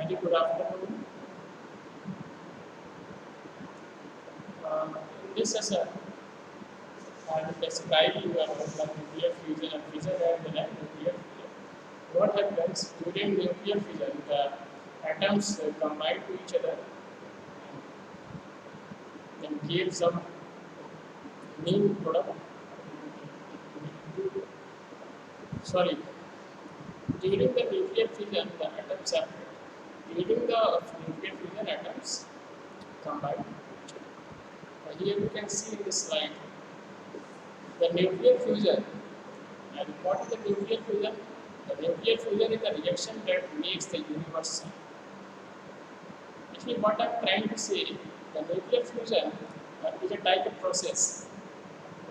Very good afternoon. In this session, I will describe you about the nuclear fusion and fission and the nuclear fusion. What happens during nuclear fission? The atoms combine to each other and give some new product. Sorry, during the nuclear fission, the atoms separate. During the nuclear fusion, atoms combine. Here you can see in this slide the nuclear fusion. And what is the nuclear fusion? The nuclear fusion is the reaction that makes the universe shine. Actually, what I am trying to say, the nuclear fusion is a type of process.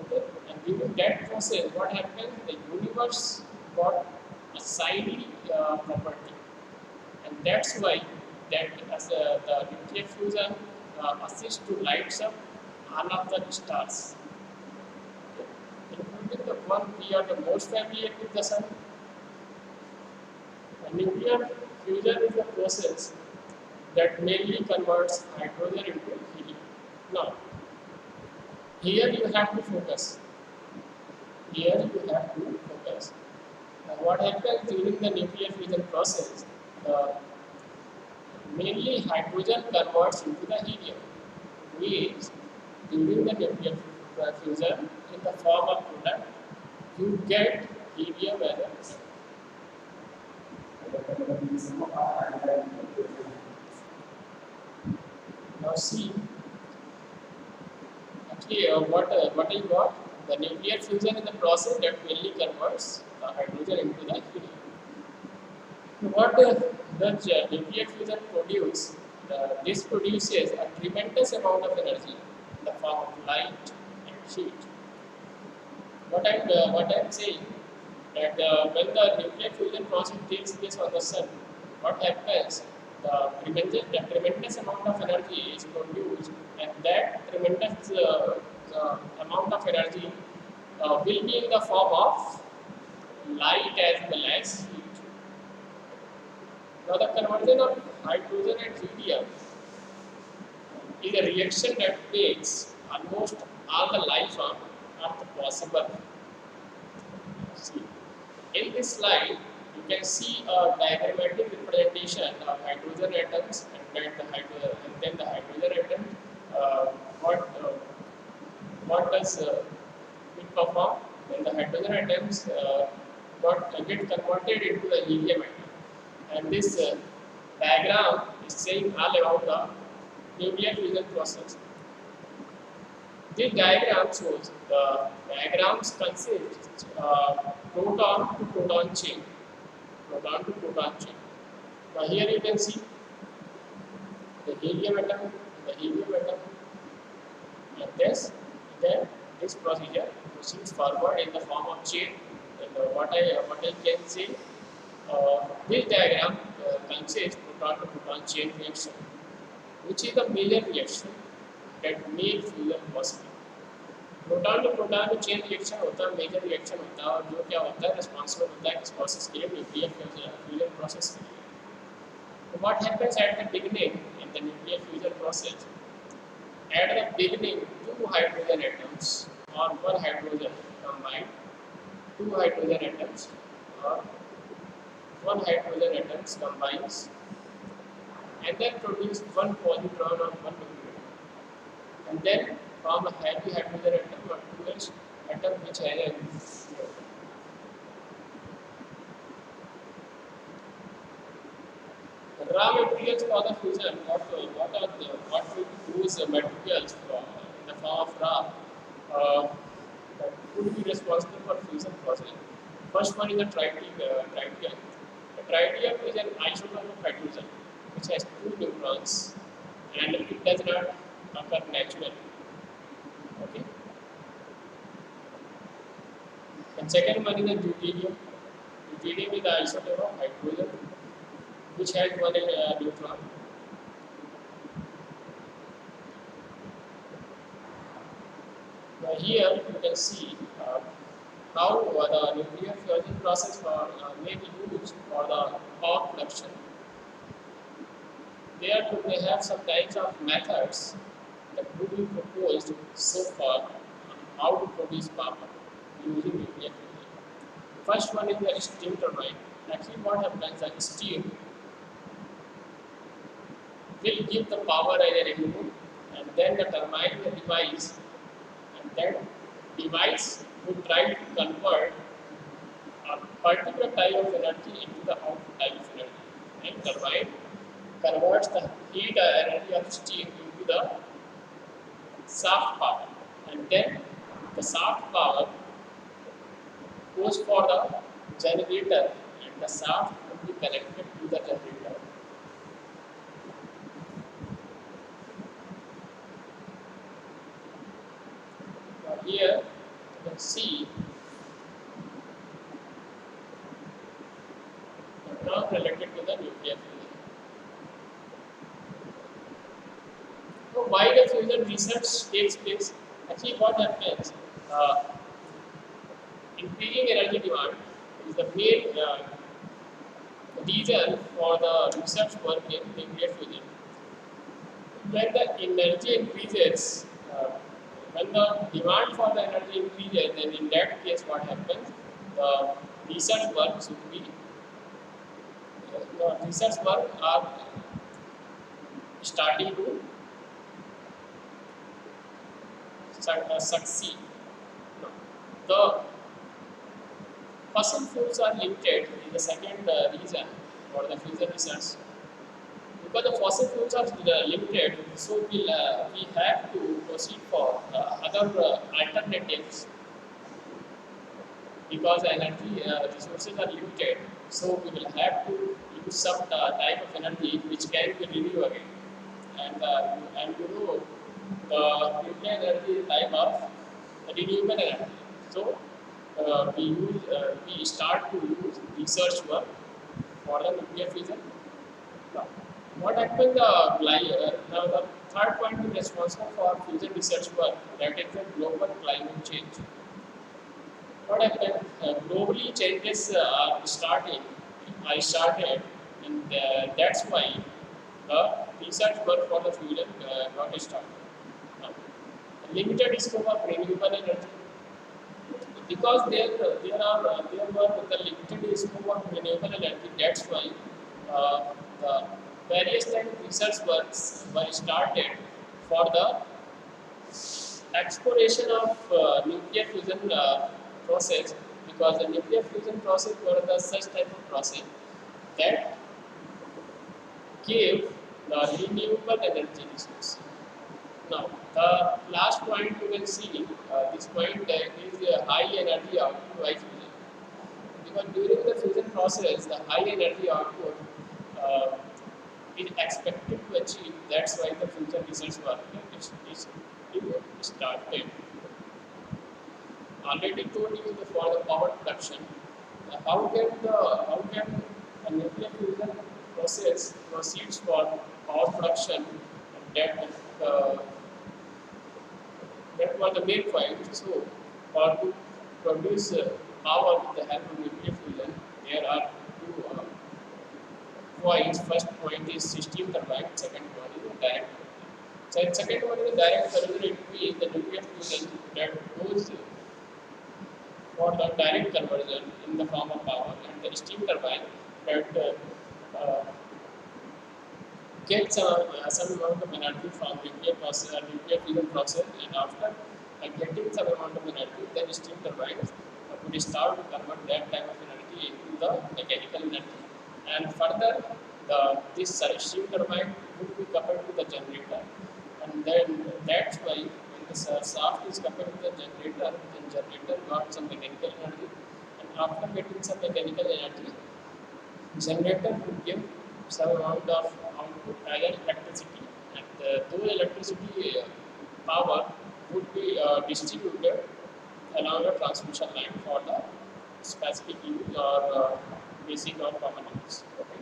Okay? And during that process, what happens? The universe got a shiny property, and that's why that as the nuclear fusion assists to lights up all of the stars, including the one we are the most familiar with, the sun. The nuclear fusion is a process that mainly converts hydrogen into helium. Now, here you have to focus. Here you have to focus. Now, what happens during the nuclear fusion process? Mainly hydrogen converts into the helium, which during the nuclear fusion in the form of product, you get helium as a. Now see, actually what I got, the nuclear fusion is the process that mainly converts the hydrogen into the helium. What does nuclear fusion produce? This produces a tremendous amount of energy in the form of light and heat. What I'm saying that when the nuclear fusion process takes place on the sun, what happens? The tremendous amount of energy is produced, and that tremendous amount of energy will be in the form of light as well as heat. Now, the conversion of hydrogen and helium is a reaction that makes almost all the life on Earth possible. See, in this slide, you can see a diagrammatic representation of hydrogen atoms and then the hydrogen atom. What does it perform when the hydrogen atoms get converted into the helium atom? And this diagram is saying all about the nuclear fusion process. This diagram shows the diagrams consist proton to proton chain. Proton to proton chain. Now here you can see the helium atom, and then this procedure proceeds forward in the form of chain. And what I can say, this diagram consists proton to proton chain reaction, which is a major reaction that makes fusion possible. Proton to proton chain reaction होता है, major reaction होता है, और जो क्या होता है responsible होता है किस प्रोसेस के लिए, न्यूक्लियर फ्यूजन प्रोसेस के लिए. So what happens at the beginning in the nuclear fusion process? At the beginning, two hydrogen atoms or one hydrogen combine, two hydrogen atoms or one hydrogen atoms combines, and then produce one positron or one neutron, and then form a heavy hydrogen atom or two atom which has a neutron. The raw materials for the fusion, what will those materials in the form of raw that would be responsible for fusion process? First one is the tritium. The tritium is an isotope of hydrogen which has two neutrons, and it does not occur naturally. Okay. And second one is the deuterium. Deuterium is the isotope of hydrogen which has one neutron. Now here you can see how the nuclear fusion process may be used for the power production. there we have some kinds of methods that would be proposed so far on how to produce power using nuclear fusion. First one is the steam turbine. Actually, what happens is steam will give the power as an input, and then the turbine the device, and that device would try to convert a particular type of energy into the output type of energy. And turbine converts the heat energy of steam into the shaft power, and then the shaft power goes for the generator, and the shaft will be connected to the generator. Now here you can see the term related to the nuclear fusion. So why the fusion research takes place? Actually, what happens? Uh, Increasing energy demand is the main reason for the research work in nuclear fusion. When the energy increases, when the demand for the energy increases, then in that case, what happens? The research work should be the research work are starting to succeed. The fossil fuels are limited is the second reason for the fusion research. Because the fossil fuels are limited, so we have to proceed for other alternatives. Because energy resources are limited, so we will have to use some type of energy which can be renewed again. And you know, the nuclear energy is type of renewable energy. So we start to use research work for the nuclear fusion. Now, what happened? Now the third point is responsible for fusion research work, that is the global climate change. What happened? Globally, changes are starting. I started, and that's why the research work for the fusion got started. Now, limited scope of renewable energy, because there were the limited scope of renewable energy. That's why the various type of research works were started for the exploration of nuclear fusion process, because the nuclear fusion process were the such type of process that gave the renewable energy resource. Now, the last point you can see, this point is high energy output by fusion. Because during the fusion process, the high energy output uh, is expected to achieve. That's why the fusion research work is started. Already told you for the power production. How can a nuclear fusion process proceeds for power production? That that was the main point. So, for to produce power with the help of nuclear fusion, there are two points. First point is steam turbine. Second one is a direct turbine. So, second one is a direct turbine. It means the nuclear fusion that goes for the direct conversion in the form of power, and the steam turbine that gets some amount of energy from nuclear process, nuclear fusion process, and after getting some amount of energy, then steam turbines would start to convert that type of energy into the mechanical energy. And further, this steam turbine would be coupled to the generator, and then that's why when the shaft is coupled to the generator, then generator got some mechanical energy, and after getting some mechanical energy, generator would give some amount of output as electricity, and those electricity power would be distributed along a transmission line for the specific use or basic or common use. Okay.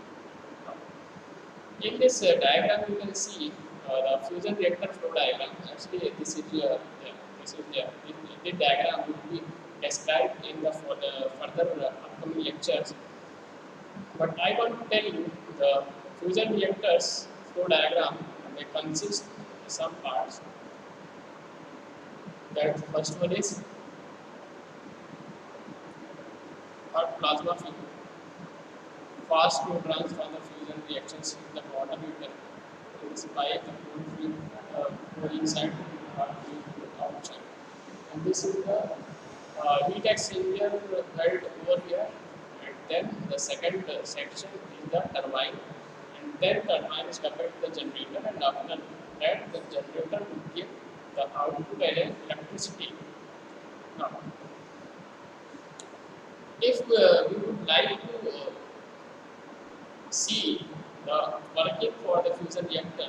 In this diagram, you can see the fusion reactor flow diagram. Actually, this diagram will be described in the further upcoming lectures. But I want to tell you the fusion reactors flow diagram may consist of some parts. That first one is hot plasma flow. Fast flow runs from the fusion reactions in the water heater. It is by the cold fluid flow inside the hot fluid outside. And this is the heat exchanger held over here. And then the second section is the turbine. And then turbine is coupled to the generator, and after that the generator will give the output electricity. Now, if we would like to see the working for the fusion reactor,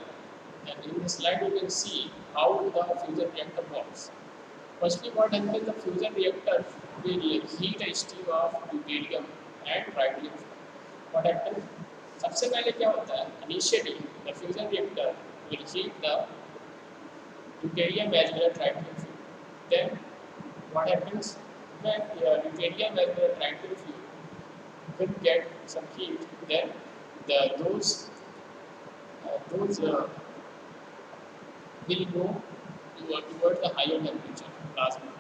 then in this slide you can see how the fusion reactor works. Firstly, what happens, the fusion reactor will heat a stream of deuterium and tritium. What happens? सबसे पहले क्या होता है? Initially, the fusion reactor will heat the deuterium as well as tritium fuel. Then, what happens? When deuterium as well as tritium fuel will get some heat, then those will go towards the higher temperature plasma.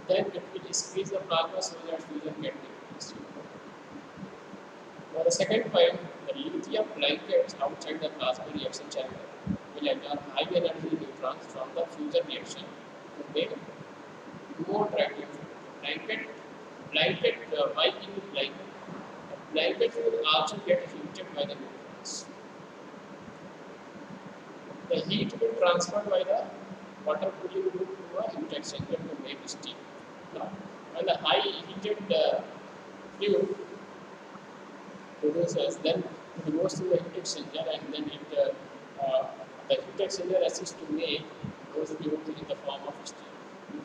Then it will squeeze the plasma so that fusion gets increased. For the second point, the lithium blankets outside the plasma reaction chamber will enter high energy neutrons from the fusion reaction to make more tritium. Blanket, why in blanket? The blanket will also get heated by the neutrons. The heat will be transferred by the water cooling route to a heat exchanger to make steam. Now, when the high heated fluid produces, then it goes to the heat exchanger, and then the heat exchanger assists to make those fluids in the form of steam.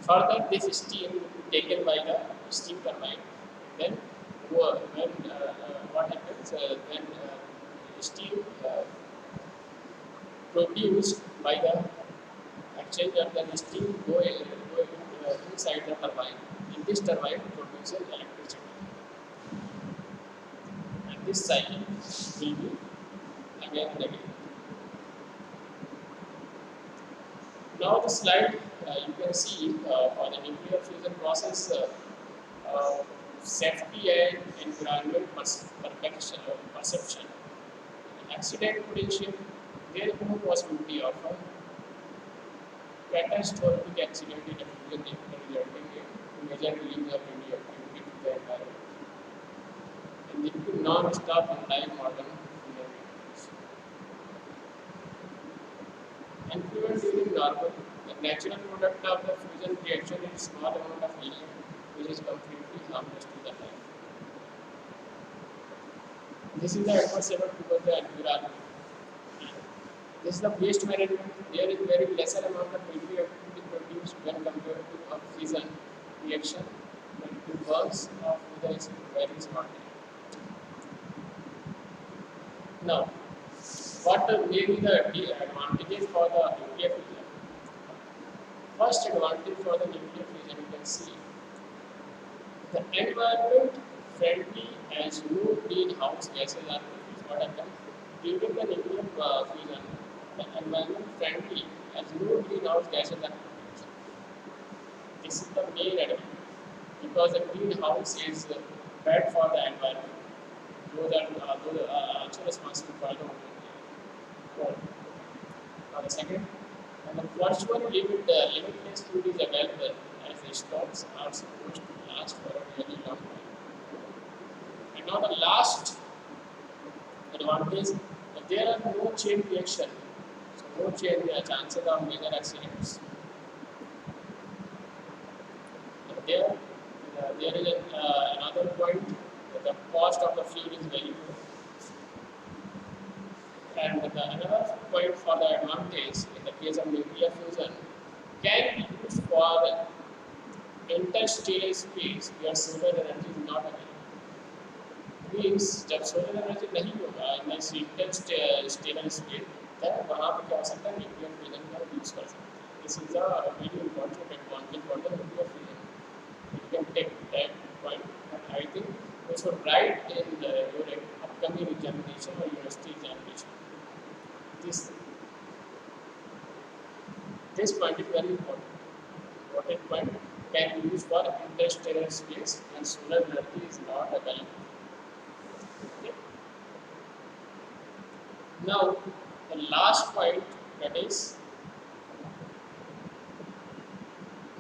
Further, this steam will be taken by the steam turbine. Then, when what happens? When steam produced by the exchanger, then the steam go inside the turbine. In this turbine, it produces electricity. And this cycle will be again and again. Now the slide you can see for the nuclear fusion process safety and environment perception. Accident potential, there is no possibility of a catastrophic accident in a fusion reactor resulting in major release of radioactivity to the environment. And it will non-stop in time modern fusion reactors. Influence during normal, the natural product of the fusion reaction is small amount of helium, which is completely harmless to the life. This is the adversarial towards the environment. This is the waste management. There is very lesser amount of radioactivity produced when compared to a fission reaction, but it works off with a very smart. Now, what may be the advantages for the nuclear fusion? First advantage for the nuclear fusion, you can see the environment friendly as no greenhouse gases are produced. What happens during the nuclear fusion? The environment friendly as no greenhouse gases are produced. This is the main advantage because the greenhouse is bad for the environment. Those are also responsible for the ozone. Now the second, and the virtual limitless food is available as the stocks are supposed to last for a really long time. And now the last advantage, there are no chain reaction, so no chain chances of major accidents. And there is another point, that the cost of the fuel is very low. And another point for the advantage in the case of nuclear fusion can be used for interstellar space where solar energy is not available. Means जब solar energy नहीं होगा interstellar space, तब वहाँ पे क्या हो सकता है nuclear fusion का use कर सकते हैं. This is a very important advantage for the nuclear fusion. You can take that point, and I think you should write in your upcoming examination or university examination. This this point is very important. Important point can be used for interstellar space and solar energy is not available. Okay. Now the last point, that is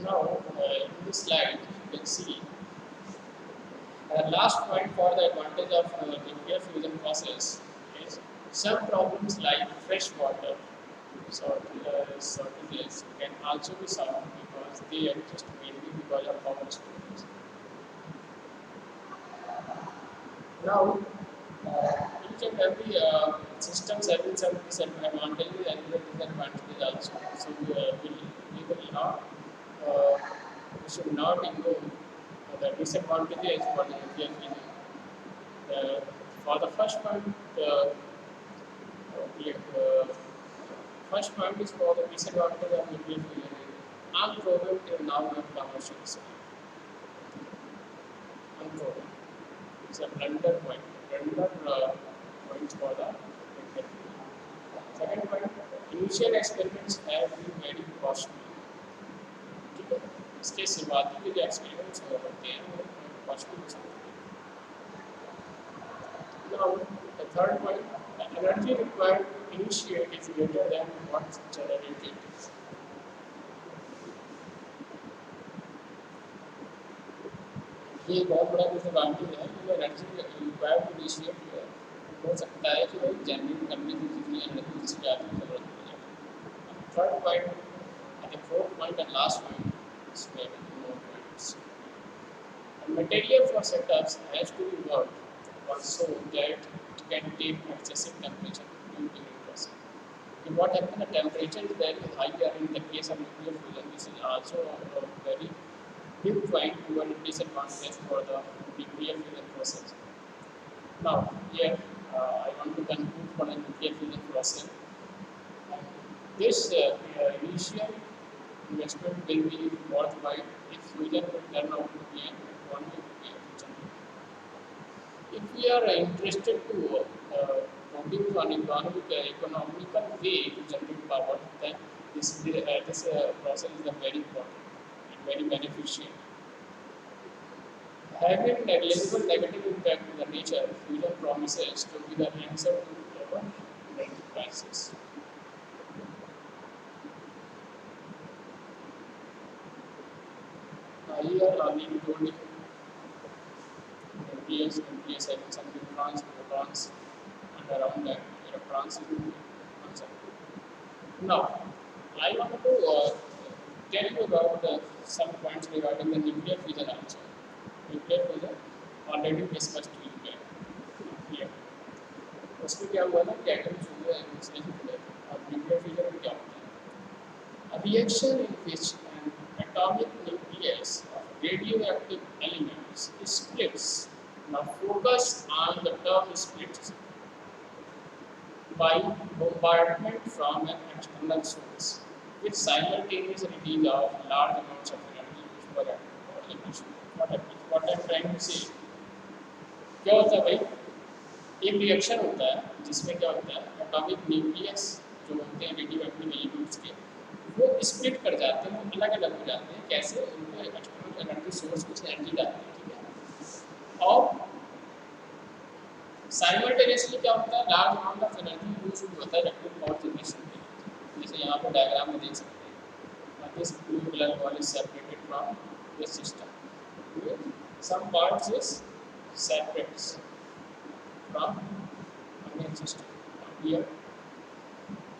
now in this slide you can see last point for the advantage of nuclear fusion process is some problems like fresh water shortages can also be solved because they exist mainly because of power storage. Now, each and every system having some disadvantages and disadvantages also. So we will not we should not ignore the disadvantages for the nuclear fusion. For the first one, uh, first point is for the disadvantage of nuclear fusion is unproven till now and commercially unproven. It's a blunder point. Blunder points for the nuclear fusion. Second point, initial experiments have been very costly. ठीक है, इसके शुरुआती के जो experiments होते हैं वो costly हो सकते हैं. Now, the third point, the energy required to initiate is greater than what's generated. ये बहुत बड़ा डिसएडवांटेज है कि एनर्जी रिक्वायर्ड टू इनिशिएट हो सकता है कि भाई जनरेट करने की जितनी एनर्जी से ज़्यादा जरूरत पड़ जाए. Third point and the fourth point and last point is very more points. The material for setups has to be worked also that it can take excessive temperature during process. And what happens, the temperature is very higher in the case of nuclear fusion. This is also a very big point toward disadvantage for the nuclear fusion process. Now here I want to conclude for the nuclear fusion process. This initial investment will be worthwhile if fusion will turn out to be an economic future. If we are interested to produce an economical way to generate power, then this process is very important and very beneficial. Having negligible negative impact on the nature, fusion promises to be the answer to our energy crisis. Here we told you nucleus having some neutrons, protons, and around that electrons is concept. Now, I want to tell you about some points regarding the nuclear fusion also. Nuclear fusion already discussed with you here. उसमें क्या हुआ था कि atoms हो गए से जुड़े. अब न्यूक्लियर फ्यूजन में क्या होता है? A reaction in which an atomic nucleus of radioactive elements splits. Now focus on the term splits by bombardment from an external source with simultaneous release of large amounts of energy used for emission. What I'm trying to say, क्या होता है भाई, एक reaction होता है जिसमें क्या होता है एटॉमिक न्यूक्लियस जो होते हैं रेडियोएक्टिव एलिमेंट्स के वो स्प्लिट कर जाते हैं, वो अलग अलग हो जाते हैं. कैसे? उनको एक्सटर्नल एनर्जी सोर्स कुछ एनर्जी डालते हैं, ठीक है, और साइमल्टेनियसली क्या होता है large amount of energy use होता है इलेक्ट्रिक पावर जनरेशन के लिए. जैसे यहाँ पर डायग्राम में देख सकते हैं, this blue colour ball is separated from this system, some parts is separates from main system. Here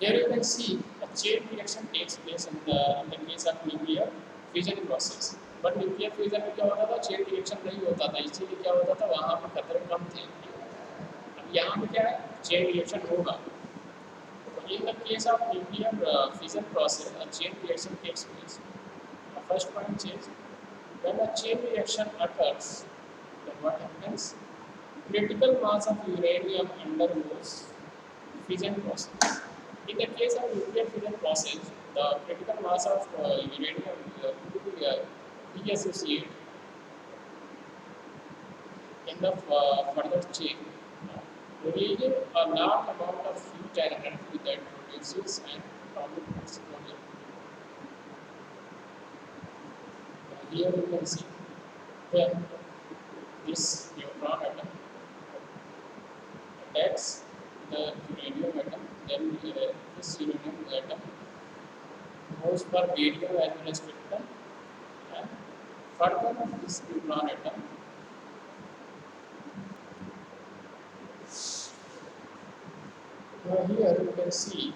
you can see a chain reaction takes place in the case of nuclear fusion process. But nuclear fusion में क्या होता था, chain reaction नहीं होता था, इसीलिए क्या होता था वहाँ पर खतरे कम थे. अब यहाँ पे क्या है, chain reaction होगा. In the case of nuclear fission process, a chain reaction takes place. The first point is when a chain reaction occurs, then what happens? Critical mass of uranium undergoes fission process. In the case of nuclear fission process, the critical mass of uranium will be associated in the further chain Radiation are large amount of heat and energy that produces an atomic explosion. Here you can see when this neutron atom attacks the uranium atom, then this uranium atom goes for radium as well as krypton, and further this neutron atom here you can see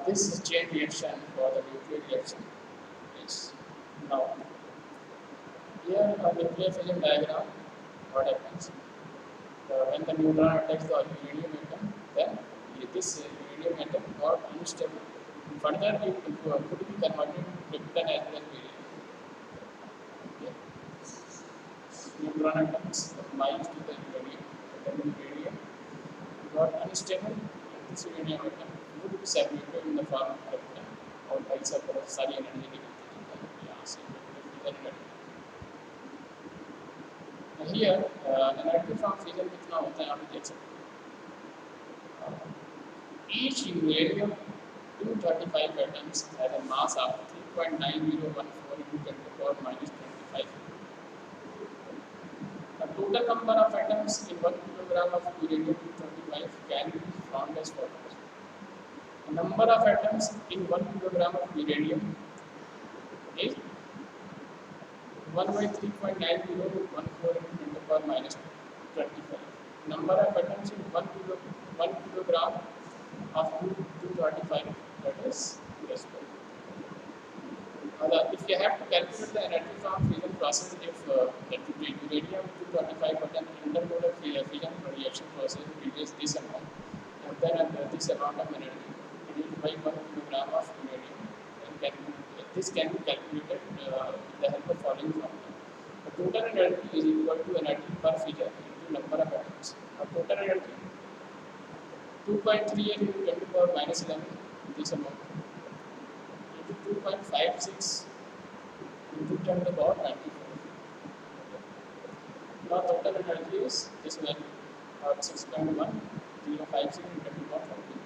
this is chain reaction for the nuclear reaction. Yes. Now here a nuclear fission diagram, what happens? When the neutron attacks the uranium atom, then this uranium atom got unstable. Further, it could be converted to krypton as well as beryllium. Okay. Neutron atoms combines to the uranium, then uranium got unstable, and this uranium atom would be separated in the form of krypton और भाई सब बहुत सारी energy निकलती है यहाँ से fission energy here energy from fission कितना होता है आप देख सकते हैं each uranium 235 atoms has a mass of 3.9014 into 10 to the power minus 25. The total number of atoms in 1 kilogram of uranium-235 can be found as follows. The number of atoms in 1 kilogram of uranium is 1 by 3.9014 into 10 to the power minus 25. Number of atoms in 1 kilogram of 235, that is less. If you have to calculate the energy from fission process, if the uranium-235 atom undergo the fission reaction process release this amount, and then this amount of energy produced by 1 kilogram of uranium, this can be calculated with the help of following formula. The total energy is equal to energy per fission into number of atoms. Total energy 2.38 into 10 to the power minus 11, this amount, into 2.56 into 10 to the power 94. Now total energy is this one, 6.1056 into 10 to the power 14.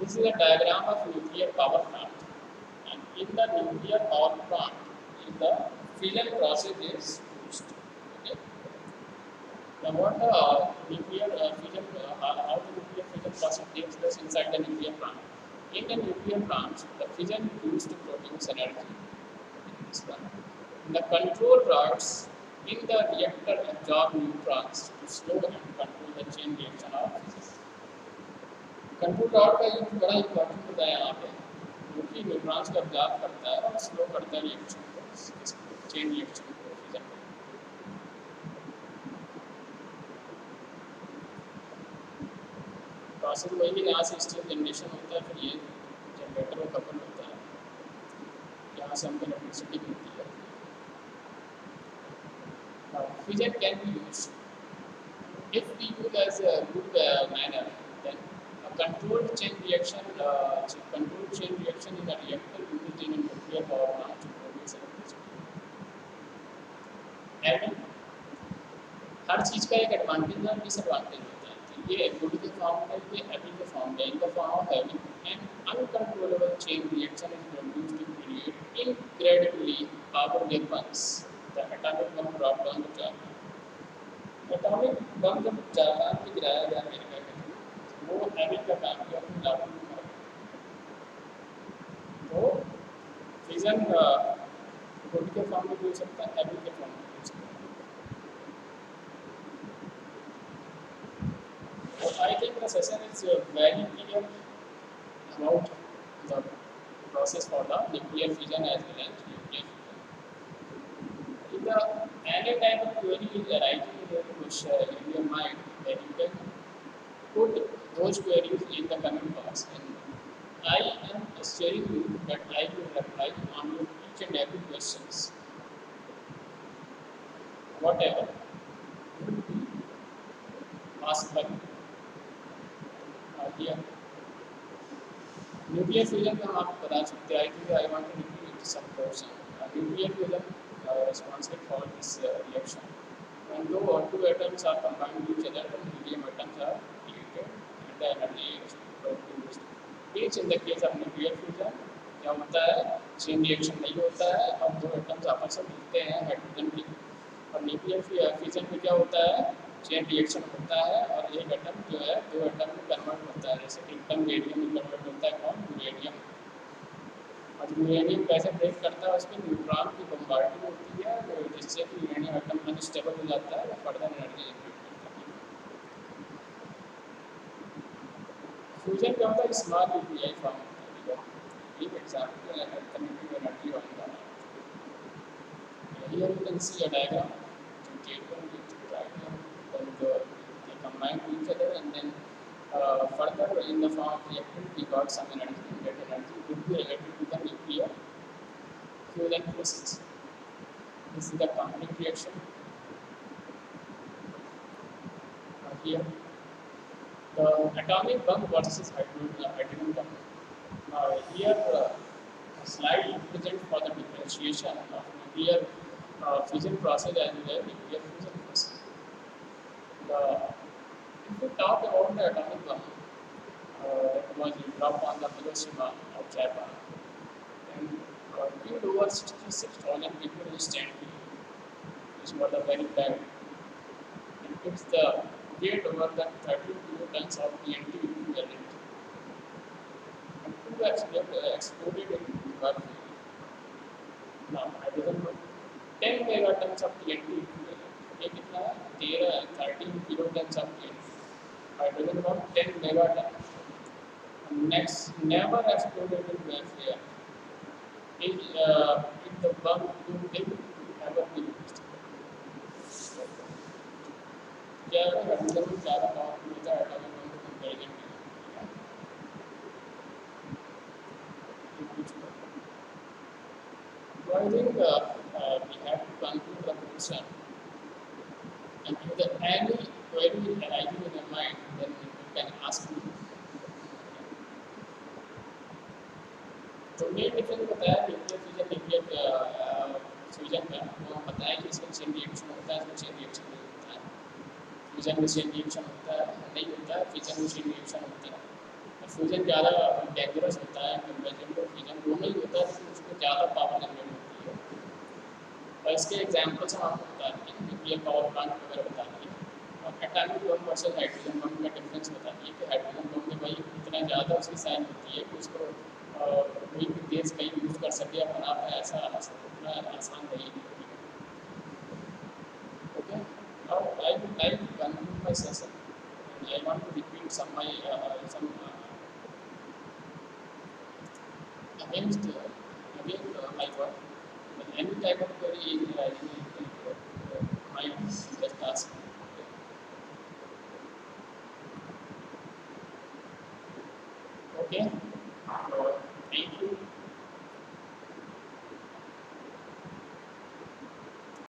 This is a diagram of nuclear power plant, and in the nuclear power plant, the fission process is used. Okay. Now, what the nuclear fission, how the nuclear fission process takes place inside the nuclear plant? In the nuclear plants, the fission is used to produce energy in this plant. The control rods in the reactor absorb neutrons to slow and control the chain reaction of fission. Control rod का use बड़ा important होता है यहाँ पे, क्योंकि neutrons को absorb करता है और स्लो करता है रिएक्शन को, चेन रिएक्शन को फिजन में। प्रोसेस वही है, यहाँ से स्टीम जनरेशन होता है, फिर ये जनरेटर में कपल होता है, यहाँ से हमको इलेक्ट्रिसिटी मिलती है। Fission can be used if we use as a good manner, then controlled chain reaction in a reactor used in a nuclear power plant to produce electricity. And हर चीज का एक एडवांटेज और डिसएडवांटेज होता है। तो ये गुड के form में, ये हैवी के फॉर्म में। In the form of heavy and uncontrollable chain reaction is produced to create incredibly powerful weapons. The atomic bomb dropped on the Japan. Atomic bomb जब जापान पे गिराया गया अमेरिका के, वो हैवी का काम किया अपने लागू में। तो फिजन गुड के फॉर्म में भी हो सकता है, हैवी के फॉर्म में भी हो सकता है। So I think the session is very clear about the process for the nuclear fission as well as nuclear fusion. If the any type of query is arising in your mind, then you can put those queries in the comment box, and I am assuring you that I will reply on your each and every questions, whatever will be asked by here. Nuclear fusion में हम आपको बता सकते हैं। I think I want to repeat some portion. Nuclear fusion responsible for this reaction. When two atoms are combined with each other, then helium atoms are created and the energy is produced. Which in the case of nuclear fusion क्या होता है, chain reaction नहीं होता है, अब दो atoms आपस में मिलते हैं हाइड्रोजन की, और न्यूक्लियर फिजन में क्या होता है, चेन रिएक्शन होता है और एक एटम जो है दो एटम में कन्वर्ट होता है, जैसे एक एटम रेडियम में कन्वर्ट होता है कौन, यूरेनियम। और यूरेनियम कैसे ब्रेक करता है, उसमें न्यूट्रॉन की बम्बार्डिंग होती है जिससे कि यूरेनियम एटम अनस्टेबल हो जाता है, वो फर्दर एनर्जी जनरेट करता है। फ्यूजन क्या होता है, स्मॉल न्यूक्लियाई फॉर्म होता है। एक एग्जाम्पल है अल्टरनेटिव एनर्जी वाली का। Here you can see a diagram. J1 with diagram, then they combine to each other, and then further in the form of reactant we got some energy, and that energy would be related to the nuclear fusion process. This is the complete reaction. Here the atomic bomb versus hydrogen bomb. Here a slide represents for the differentiation of nuclear fusion process as well as nuclear fusion process. If we talk about the atomic bomb that was dropped on the Hiroshima of Japan and killed over 66,000 people instantly, which was a very bad, and it's the weight over the 13 kilotons of TNT equivalent. And two exploded in Gorakhpur. Now, hydrogen bomb 10 megatons of TNT equivalent. ये कितना है, 13 kilotons of TNT. Hydrogen bomb 10 megatons. Next, never exploded in warfare. If the bomb too big, never be used. क्या है, hydrogen में ज़्यादा powerful होता है atomic bomb के कंपैरिजन में। So I think we have to conclude the portion. And if there any query arising in your mind, then you can ask me. तो main difference बताया न्यूक्लियर फ्यूजन में, वो बताया कि इसमें चेन रिएक्शन होता है, इसमें चेन रिएक्शन नहीं होता है। फ्यूजन में चेन रिएक्शन होता है नहीं होता है, फ्यूजन में चेन रिएक्शन होता है। फ्यूजन ज़्यादा डेंजरस होता है कंपेरिजन टू फ्यूजन, दोनों ही होता है लेकिन उसमें ज़्यादा पावर जनरेट होती है। और इसके एग्जाम्पल्स हम आपको बता दिए, न्यूक्लियर पावर प्लांट वगैरह बता दिए, और atomic bomb versus hydrogen bomb का डिफरेंस बता दिए कि हाइड्रोजन बम में भाई इतना ज़्यादा उसकी साइज होती है कि उसको कोई भी देश कहीं यूज़ कर सके या बना पाए, ऐसा उतना आसान नहीं है। Okay, now I would like to conclude my session and I want to repeat some against my work. Any type of query is mind, just ask. Okay, thank you.